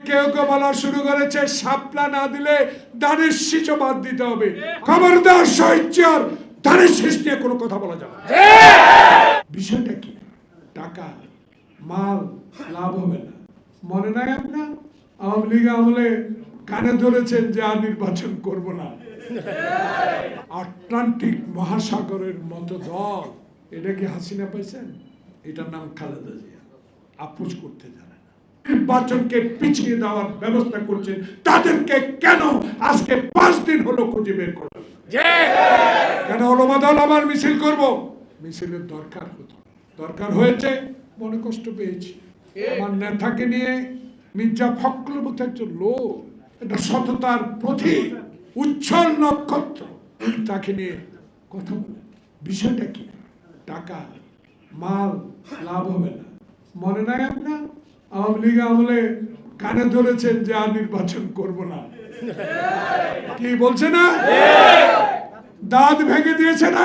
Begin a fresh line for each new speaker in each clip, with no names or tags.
কেউ কেউ বলা শুরু করেছে শাপলা না দিলে ধানের শীষও বাদ দিতে হবে। খবরদার শহীদ ধানের শীষ নিয়ে কোনো কথা বলা যাবে না। বিষয়টা কি? টাকা মাল লাভ হবে না। মনে নাই আপনার আওয়ামী লীগ আমলে কানে ধরেছেন যে আর নির্বাচন করব না। আটলান্টিক মহাসাগরের মতো দল, এটা কি হাসিনা পাইছেন? এটার নাম খালেদা জিয়া। আপোষ করতে জানে না, নির্বাচনকে পিছিয়ে দেওয়ার ব্যবস্থা করছেন। তাদেরকে কেন আজকে 5 দিন হলো খুঁজে বের করলেন? কেন দল আবার মিছিল করব? মিছিলের দরকার হয়েছে, মনে কষ্ট পেয়েছি। আমার নেতাকে নিয়ে মির্জা ফখরুল মতো একজন লোক, এটা সততার প্রতীক, উজ্জ্বল নক্ষত্র, তাকে নিয়ে কথা বলেন। বিষয়টা কি? টাকা মাল লাভ হবে না। মনে নাই আপনার আওয়ামী লীগ আমলে কানে ধরেছেন যে আর নির্বাচন করব না। কি বলছে না? দাঁত ভেঙে দিয়েছে না?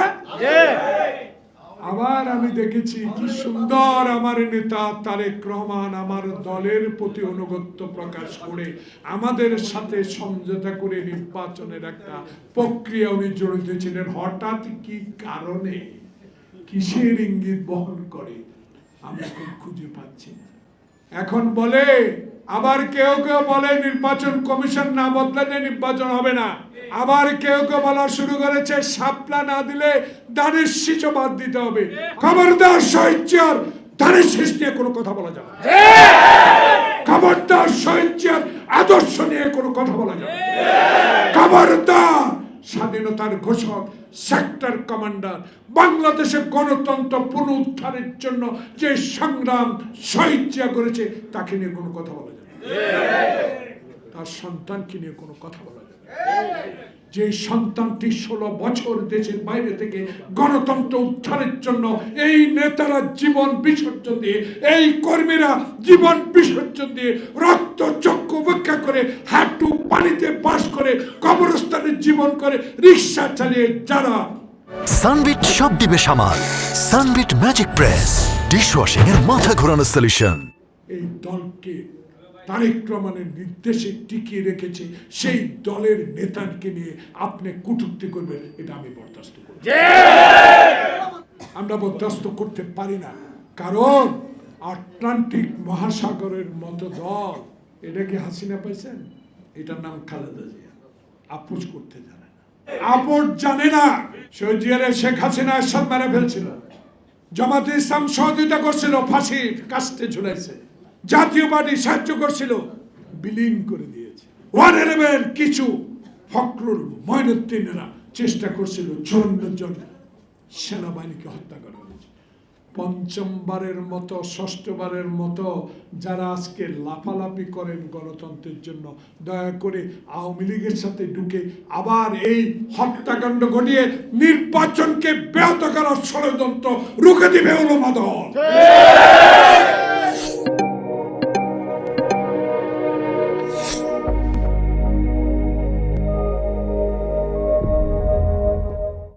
আবার আমি দেখেছি কি সুন্দর আমার নেতা তারেক রহমান আমার দলের প্রতি অনুগত্য প্রকাশ করে আমাদের সাথে সমঝোতা করে নির্বাচনের একটা প্রক্রিয়া উনি জড়িত ছিলেন। হঠাৎ কি কারণে, কিসের ইঙ্গিত বহন করে আমি এখন খুঁজে পাচ্ছি না। এখন বলে, আবার কেউ কেউ বলে নির্বাচন কমিশন না বদলালে নির্বাচন হবে না। আবার কেউ কেউ বলা শুরু করেছে শাপলা না দিলে ধানের শীষও বাদ দিতে হবে। খবরদার শহীদ ধানের শীষ নিয়ে কোনো কথা বলা যাবে না। খবরদার শহীদ আদর্শ নিয়ে কোনো কথা বলা যাবে না। খবরদার স্বাধীনতার ঘোষক সেক্টর কমান্ডার বাংলাদেশের গণতন্ত্র পুনরুদ্ধারের জন্য যে সংগ্রাম শহীদ জিয়া করেছে তাকে নিয়ে কোনো কথা বলা যাবে না। তার সন্তানকে নিয়ে কোনো কথা বলা যাবে না। যে সন্তানটি 16 বছর দেশের বাইরে থেকে গণতন্ত্র উদ্ধারের জন্য এই নেতারা জীবন বিসর্জন দিয়ে, এই কর্মীরা জীবন বিসর্জন দিয়ে রক্ত চক্ষু উপেক্ষা করে হাঁটু পানিতে বাস করে কবরস্থানে জীবন করে রিক্সা চালিয়ে যারা
সানবিট সব দিবে সামাল। সানবিট ম্যাজিক প্রেস ডিশওয়াশিং এর মাথা ঘোরানো সলিউশন।
এই দলকে তারেক রহমানের নির্দেশে টিকিয়ে রেখেছে, সেই দলের নেতাকে নিয়ে আপনি কটূক্তি করবেন, এটা আমি বরদাস্ত করি। আমরা বরদাস্ত করতে পারি না, কারণ আটলান্টিক মহাসাগরের মতো দল, এটা কি হাসিনা পাইছেন? এটার নাম খালেদা জিয়া। আপোষ করতে জানে না। আপোষ জানে না। শহীদ জিয়ারে শেখ হাসিনা সব মেরে ফেলছিল, জামাতে ইসলাম সহযোগিতা করছিল, ফাঁসির কাস্টে ঝুলাইছে, জাতীয় পার্টি সাহায্য করছিল, বিলীন করে দিয়েছে। 111 কিছু ফখরুল মঈনুদ্দিনেরা চেষ্টা করছিল, জন সেনাবাহিনীকে হত্যা করা হয়েছে। পঞ্চমবারের মতো ষষ্ঠবারের মতো যারা আজকে লাফালাফি করেন গণতন্ত্রের জন্য, দয়া করে আওয়ামী লীগের সাথে ঢুকে আবার এই হত্যাকাণ্ড ঘটিয়ে নির্বাচনকে ব্যাহত করার ষড়যন্ত্র রুখে দিবে ওলামা দল।